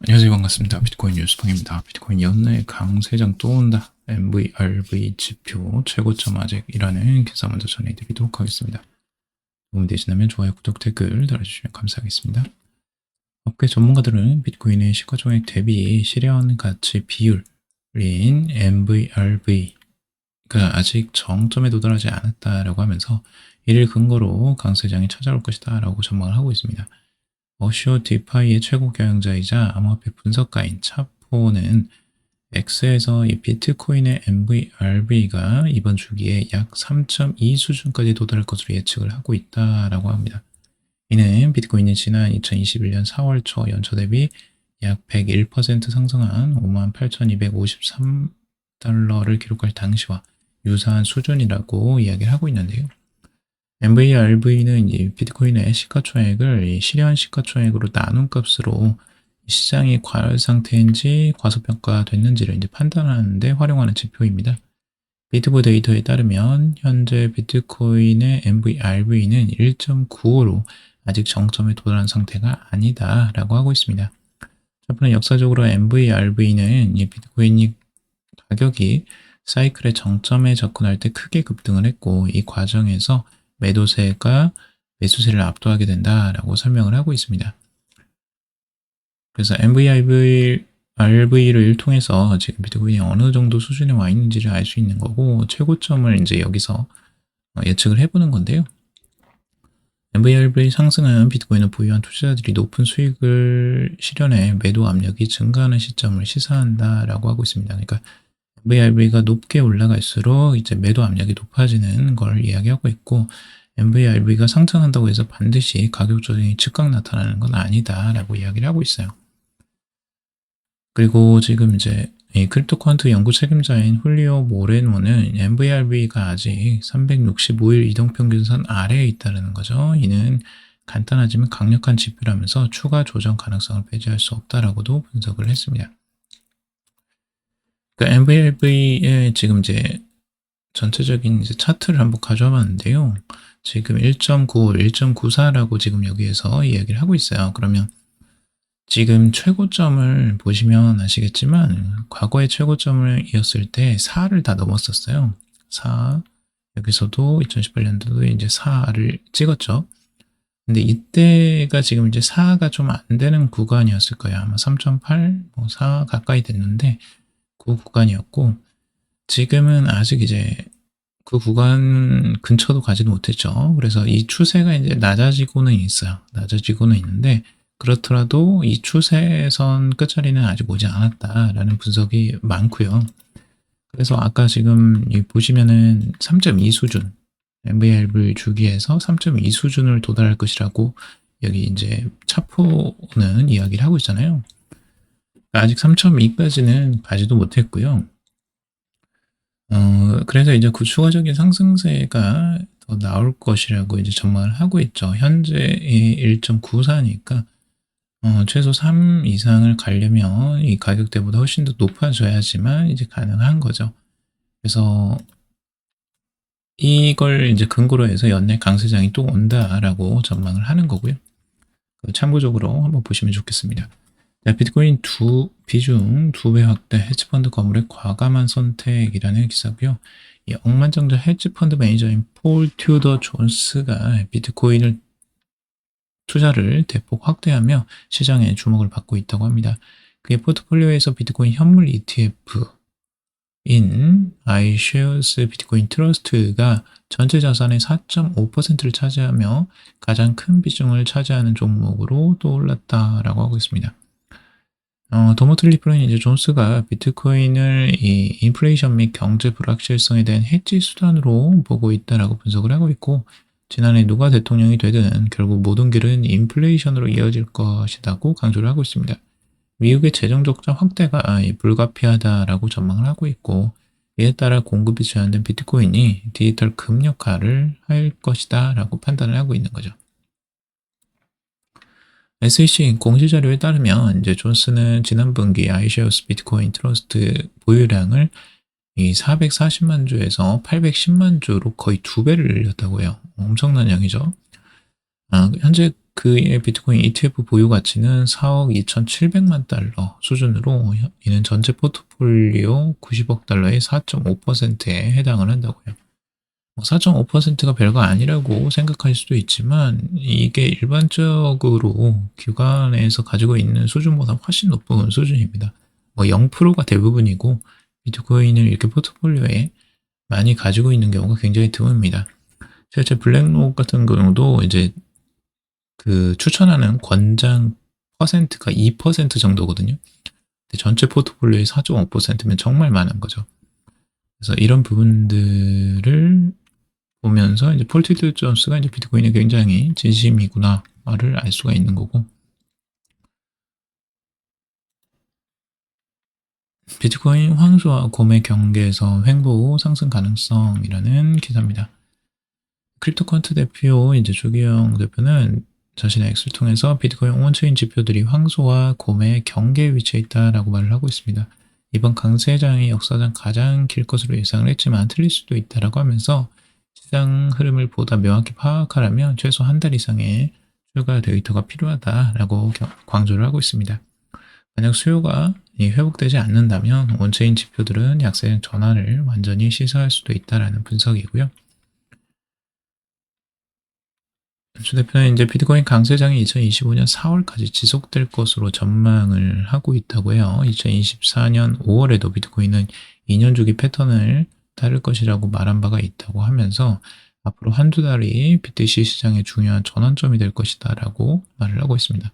안녕하세요. 반갑습니다. 비트코인 뉴스방입니다. 비트코인 연내 강세장 또 온다. MVRV 지표 최고점 아직이라는 기사 먼저 전해드리도록 하겠습니다. 도움이 되시다면 좋아요, 구독, 댓글 달아주시면 감사하겠습니다. 업계 전문가들은 비트코인의 시가총액 대비 실현 가치 비율인 MVRV가 아직 정점에 도달하지 않았다라고 하면서 이를 근거로 강세장이 찾아올 것이다 라고 전망을 하고 있습니다. 어시오 디파이의 최고 경영자이자 암호화폐 분석가인 차포는 X에서 이 비트코인의 MVRV가 이번 주기에 약 3.2 수준까지 도달할 것으로 예측을 하고 있다라고 합니다. 이는 비트코인이 지난 2021년 4월 초 연초 대비 약 101% 상승한 58,253달러를 기록할 당시와 유사한 수준이라고 이야기를 하고 있는데요. MVRV는 이 비트코인의 시가총액을 실현 시가총액으로 나눈 값으로 시장이 과열 상태인지 과소평가됐는지를 이제 판단하는 데 활용하는 지표입니다. 비트보 데이터에 따르면 현재 비트코인의 MVRV는 1.95로 아직 정점에 도달한 상태가 아니다라고 하고 있습니다. 저번에 역사적으로 MVRV는 이 비트코인이 가격이 사이클의 정점에 접근할 때 크게 급등을 했고 이 과정에서 매도세가 매수세를 압도하게 된다라고 설명을 하고 있습니다. 그래서 MVRV를 통해서 지금 비트코인이 어느 정도 수준에 와 있는지를 알 수 있는 거고 최고점을 이제 여기서 예측을 해보는 건데요. MVRV 상승은 비트코인을 보유한 투자자들이 높은 수익을 실현해 매도 압력이 증가하는 시점을 시사한다라고 하고 있습니다. 그러니까 MVRV가 높게 올라갈수록 이제 매도 압력이 높아지는 걸 이야기하고 있고 MVRV가 상승한다고 해서 반드시 가격 조정이 즉각 나타나는 건 아니다라고 이야기를 하고 있어요. 그리고 지금 이제 이 크립토커런트 연구 책임자인 훌리오 모레노는 MVRV가 아직 365일 이동평균선 아래에 있다는 거죠. 이는 간단하지만 강력한 지표라면서 추가 조정 가능성을 배제할 수 없다라고도 분석을 했습니다. 그러니까 MVRV의 지금 이제 전체적인 이제 차트를 한번 가져와 봤는데요. 지금 1.95, 1.94라고 지금 여기에서 이야기를 하고 있어요. 그러면 지금 최고점을 보시면 아시겠지만 과거의 최고점을 이었을 때 4를 다 넘었었어요. 4, 여기서도 2018년도도 이제 4를 찍었죠. 근데 이때가 지금 이제 4가 좀 안 되는 구간이었을 거예요. 아마 3.8, 4 가까이 됐는데 그 구간이었고 지금은 아직 이제 그 구간 근처도 가지도 못했죠. 그래서 이 추세가 이제 낮아지고는 있어요. 낮아지고는 있는데 그렇더라도 이 추세선 끝자리는 아직 오지 않았다라는 분석이 많고요. 그래서 아까 지금 보시면은 3.2 수준, MVRV 주기에서 3.2 수준을 도달할 것이라고 여기 이제 차포는 이야기를 하고 있잖아요. 아직 3.2까지는 가지도 못했고요. 그래서 이제 그 추가적인 상승세가 더 나올 것이라고 이제 전망을 하고 있죠. 현재 1.94니까 최소 3 이상을 가려면 이 가격대보다 훨씬 더 높아져야지만 이제 가능한 거죠. 그래서 이걸 이제 근거로 해서 연내 강세장이 또 온다라고 전망을 하는 거고요. 참고적으로 한번 보시면 좋겠습니다. 비트코인 비중 2배 확대 헤지펀드 거물의 과감한 선택이라는 기사고요. 이 억만장자 헤지펀드 매니저인 폴 튜더 존스가 비트코인을 투자를 대폭 확대하며 시장에 주목을 받고 있다고 합니다. 그의 포트폴리오에서 비트코인 현물 ETF인 iShares 비트코인 트러스트가 전체 자산의 4.5%를 차지하며 가장 큰 비중을 차지하는 종목으로 떠올랐다라고 하고 있습니다. 더모틀 리플은 이제 존스가 비트코인을 이 인플레이션 및 경제 불확실성에 대한 해지 수단으로 보고 있다라고 분석을 하고 있고 지난해 누가 대통령이 되든 결국 모든 길은 인플레이션으로 이어질 것이라고 강조를 하고 있습니다. 미국의 재정 적자 확대가 불가피하다라고 전망을 하고 있고 이에 따라 공급이 제한된 비트코인이 디지털 금 역할을 할 것이다 라고 판단을 하고 있는 거죠. SEC 공시자료에 따르면 이제 존스는 지난 분기 iShares 비트코인 트러스트 보유량을 이 440만 주에서 810만 주로 거의 2배를 늘렸다고 해요. 엄청난 양이죠. 현재 그의 비트코인 ETF 보유 가치는 4억 2,700만 달러 수준으로 이는 전체 포트폴리오 90억 달러의 4.5%에 해당을 한다고요. 4.5%가 별거 아니라고 생각할 수도 있지만 이게 일반적으로 기관에서 가지고 있는 수준보다 훨씬 높은 수준입니다. 0%가 대부분이고 비트코인을 이렇게 포트폴리오에 많이 가지고 있는 경우가 굉장히 드뭅니다. 실제 블랙록 같은 경우도 이제 그 추천하는 권장 퍼센트가 2% 정도거든요. 근데 전체 포트폴리오의 4.5%면 정말 많은 거죠. 그래서 이런 부분들을 보면서 이제 폴 트리트 존스가 이제 비트코인에 굉장히 진심이구나를 알 수가 있는 거고, 비트코인 황소와 곰의 경계에서 횡보 상승 가능성이라는 기사입니다. 크립토컨트 대표 이제 조기영 대표는 자신의 X를 통해서 비트코인 온체인 지표들이 황소와 곰의 경계에 위치해 있다라고 말을 하고 있습니다. 이번 강세장이 역사상 가장 길 것으로 예상을 했지만 틀릴 수도 있다라고 하면서 시장 흐름을 보다 명확히 파악하려면 최소 한 달 이상의 추가 데이터가 필요하다라고 강조를 하고 있습니다. 만약 수요가 회복되지 않는다면 온체인 지표들은 약세 전환을 완전히 시사할 수도 있다라는 분석이고요. 주 대표는 이제 비트코인 강세장이 2025년 4월까지 지속될 것으로 전망을 하고 있다고 해요. 2024년 5월에도 비트코인은 2년 주기 패턴을 따를 것이라고 말한 바가 있다고 하면서 앞으로 한두 달이 BTC 시장의 중요한 전환점이 될 것이다 라고 말을 하고 있습니다.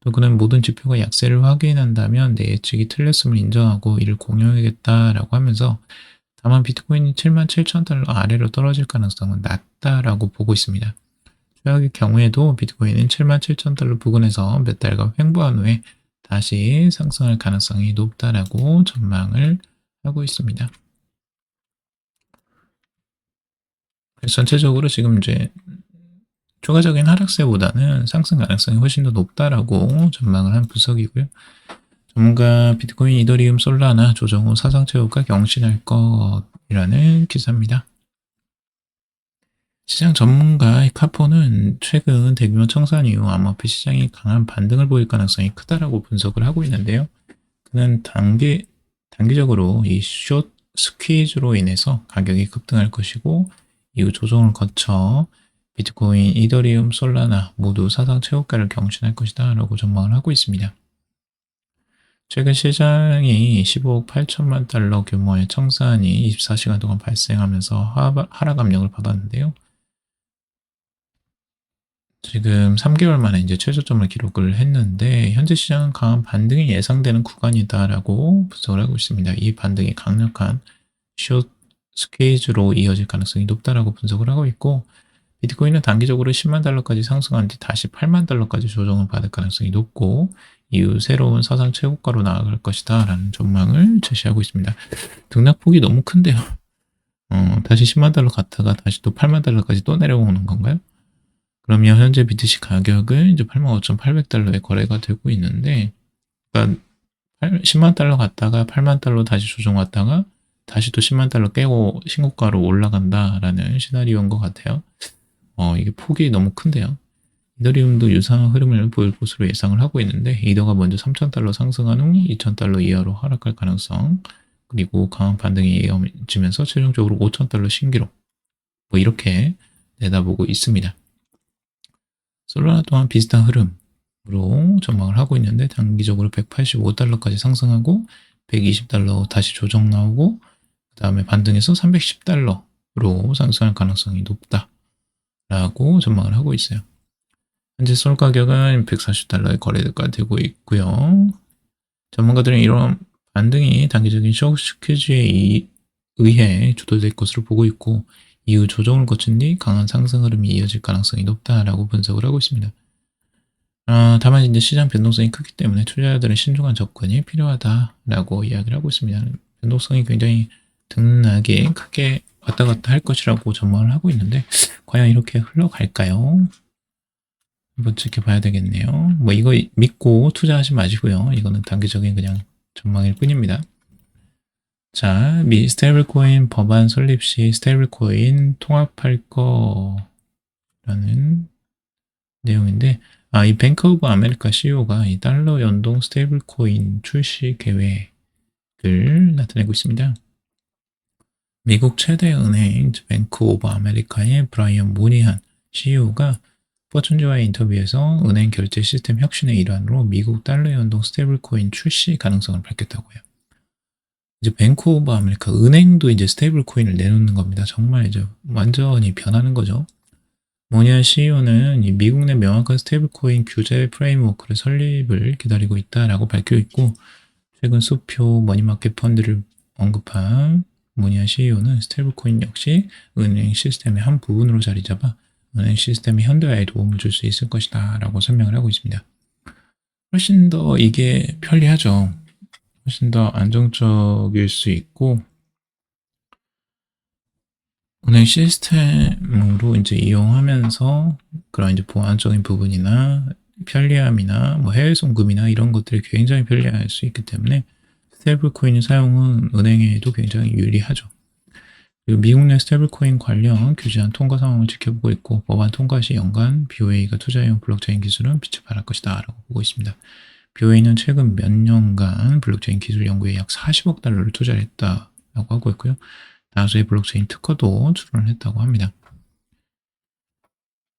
또 그는 모든 지표가 약세를 확인한다면 내 예측이 틀렸음을 인정하고 이를 공유하겠다라고 하면서 다만 비트코인이 77,000달러 아래로 떨어질 가능성은 낮다라고 보고 있습니다. 최악의 경우에도 비트코인은 77,000달러 부근에서 몇 달간 횡보한 후에 다시 상승할 가능성이 높다라고 전망을 하고 있습니다. 그래서 전체적으로 지금 이제 추가적인 하락세보다는 상승 가능성이 훨씬 더 높다라고 전망을 한 분석이고요. 전문가 비트코인, 이더리움, 솔라나 조정 후 사상 최고가 경신할 것이라는 기사입니다. 시장 전문가 카포는 최근 대규모 청산 이후 암호화폐 시장이 강한 반등을 보일 가능성이 크다라고 분석을 하고 있는데요. 그는 단기적으로 이 숏 스퀴즈로 인해서 가격이 급등할 것이고 이후 조정을 거쳐 비트코인, 이더리움, 솔라나 모두 사상 최고가를 경신할 것이다 라고 전망을 하고 있습니다. 최근 시장이 15억 8천만 달러 규모의 청산이 24시간 동안 발생하면서 하락 압력을 받았는데요. 지금 3개월 만에 이제 최저점을 기록을 했는데 현재 시장은 강한 반등이 예상되는 구간이다라고 분석을 하고 있습니다. 이 반등이 강력한 숏 스퀴즈로 이어질 가능성이 높다라고 분석을 하고 있고 비트코인은 단기적으로 10만 달러까지 상승한 뒤 다시 8만 달러까지 조정을 받을 가능성이 높고 이후 새로운 사상 최고가로 나아갈 것이다 라는 전망을 제시하고 있습니다. 등락폭이 너무 큰데요. 다시 10만 달러 갔다가 다시 또 8만 달러까지 또 내려오는 건가요? 그러면 현재 BTC 가격은 이제 85,800달러에 거래가 되고 있는데, 그러니까 10만 달러 갔다가 8만 달러 다시 조정 왔다가 다시 또 10만 달러 깨고 신고가로 올라간다라는 시나리오인 것 같아요. 이게 폭이 너무 큰데요. 이더리움도 유사한 흐름을 보일 것으로 예상을 하고 있는데, 이더가 먼저 3,000달러 상승한 후 2,000달러 이하로 하락할 가능성, 그리고 강한 반등이 이어지면서 최종적으로 5,000달러 신기록, 이렇게 내다보고 있습니다. 솔라나 또한 비슷한 흐름으로 전망을 하고 있는데 단기적으로 185달러까지 상승하고 120달러 다시 조정 나오고 그 다음에 반등해서 310달러로 상승할 가능성이 높다라고 전망을 하고 있어요. 현재 솔 가격은 140달러에 거래가 되고 있고요. 전문가들은 이런 반등이 단기적인 숏 스퀴즈에 의해 주도될 것으로 보고 있고 이후 조정을 거친 뒤 강한 상승 흐름이 이어질 가능성이 높다라고 분석을 하고 있습니다. 다만 이제 시장 변동성이 크기 때문에 투자자들은 신중한 접근이 필요하다라고 이야기를 하고 있습니다. 변동성이 굉장히 등락이 크게 왔다 갔다 할 것이라고 전망을 하고 있는데 과연 이렇게 흘러갈까요? 한번 지켜봐야 되겠네요. 이거 믿고 투자하지 마시고요. 이거는 단기적인 그냥 전망일 뿐입니다. 자, 미 스테이블코인 법안 설립 시 스테이블코인 통합할 거라는 내용인데 이 뱅크 오브 아메리카 CEO가 이 달러 연동 스테이블 코인 출시 계획을 나타내고 있습니다. 미국 최대 은행 뱅크 오브 아메리카의 브라이언 모니한 CEO가 포춘지와의 인터뷰에서 은행 결제 시스템 혁신의 일환으로 미국 달러 연동 스테이블 코인 출시 가능성을 밝혔다고 해요. 이제 뱅크 오브 아메리카 은행도 이제 스테이블 코인을 내놓는 겁니다. 정말 이제 완전히 변하는 거죠. 모니안 CEO는 미국 내 명확한 스테이블 코인 규제 프레임워크를 설립을 기다리고 있다라고 밝혀 있고, 최근 수표 머니마켓 펀드를 언급한 모니안 CEO는 스테이블 코인 역시 은행 시스템의 한 부분으로 자리 잡아 은행 시스템의 현대화에 도움을 줄 수 있을 것이다 라고 설명을 하고 있습니다. 훨씬 더 이게 편리하죠. 훨씬 더 안정적일 수 있고, 은행 시스템으로 이제 이용하면서 그런 이제 보안적인 부분이나 편리함이나 뭐 해외 송금이나 이런 것들이 굉장히 편리할 수 있기 때문에 스테이블 코인 사용은 은행에도 굉장히 유리하죠. 그리고 미국 내 스테이블 코인 관련 규제안 통과 상황을 지켜보고 있고, 법안 통과 시 연간 BOA가 투자용 블록체인 기술은 빛을 발할 것이다 라고 보고 있습니다. BOA는 최근 몇 년간 블록체인 기술 연구에 약 40억 달러를 투자를 했다라고 하고 있고요. 다수의 블록체인 특허도 출원을 했다고 합니다.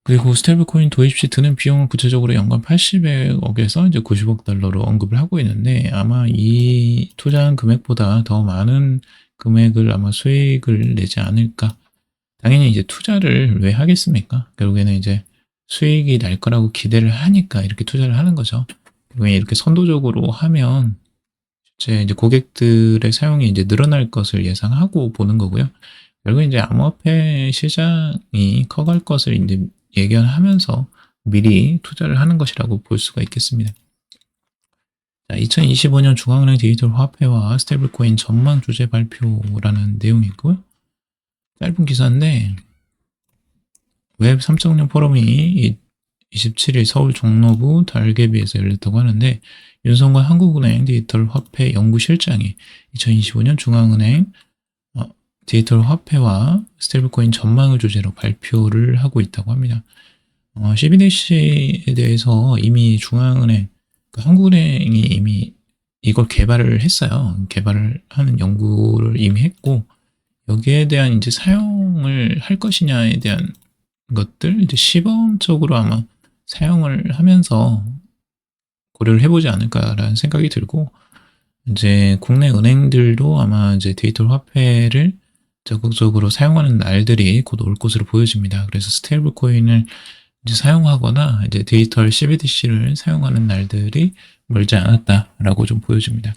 그리고 스테이블 코인 도입 시 드는 비용은 구체적으로 연간 80억에서 이제 90억 달러로 언급을 하고 있는데, 아마 이 투자한 금액보다 더 많은 금액을 아마 수익을 내지 않을까. 당연히 이제 투자를 왜 하겠습니까? 결국에는 이제 수익이 날 거라고 기대를 하니까 이렇게 투자를 하는 거죠. 결국에 이렇게 선도적으로 하면 이제 고객들의 사용이 이제 늘어날 것을 예상하고 보는 거고요. 결국 이제 암호화폐 시장이 커갈 것을 이제 예견하면서 미리 투자를 하는 것이라고 볼 수가 있겠습니다. 자, 2025년 중앙은행 디지털 화폐와 스테이블 코인 전망 주제 발표라는 내용이 있고요. 짧은 기사인데, 웹 3.0 포럼이 27일 서울 종로구 달개비에서 열렸다고 하는데, 윤성관 한국은행 디지털 화폐 연구실장이 2025년 중앙은행 디지털 화폐와 스테이블 코인 전망을 주제로 발표를 하고 있다고 합니다. CBDC에 대해서 이미 중앙은행, 한국은행이 이미 이걸 개발을 했어요. 개발을 하는 연구를 이미 했고, 여기에 대한 이제 사용을 할 것이냐에 대한 것들, 이제 시범적으로 아마 사용을 하면서 고려를 해보지 않을까라는 생각이 들고, 이제 국내 은행들도 아마 이제 디지털 화폐를 적극적으로 사용하는 날들이 곧 올 것으로 보여집니다. 그래서 스테이블 코인을 이제 사용하거나 이제 디지털 CBDC를 사용하는 날들이 멀지 않았다라고 좀 보여집니다.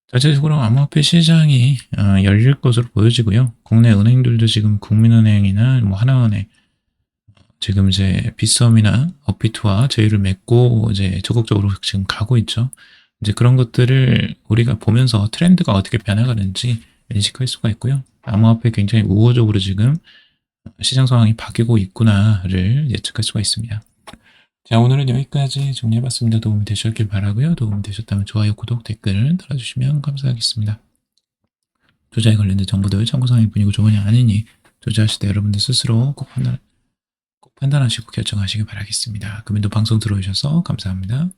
전체적으로 암호화폐 시장이 열릴 것으로 보여지고요. 국내 은행들도 지금 국민은행이나 뭐 하나은행, 지금 이제 빗썸이나 업비트와 제휴를 맺고 이제 적극적으로 지금 가고 있죠. 이제 그런 것들을 우리가 보면서 트렌드가 어떻게 변해가는지 인식할 수가 있고요. 암호화폐 굉장히 우호적으로 지금 시장 상황이 바뀌고 있구나를 예측할 수가 있습니다. 자, 오늘은 여기까지 정리해봤습니다. 도움이 되셨길 바라고요. 도움이 되셨다면 좋아요, 구독, 댓글 달아주시면 감사하겠습니다. 투자에 관련된 정보들 참고사항일 뿐이고 조언이 아니니 투자하실 때 여러분들 스스로 꼭 판단하시고 결정하시길 바라겠습니다. 금연도 방송 들어오셔서 감사합니다.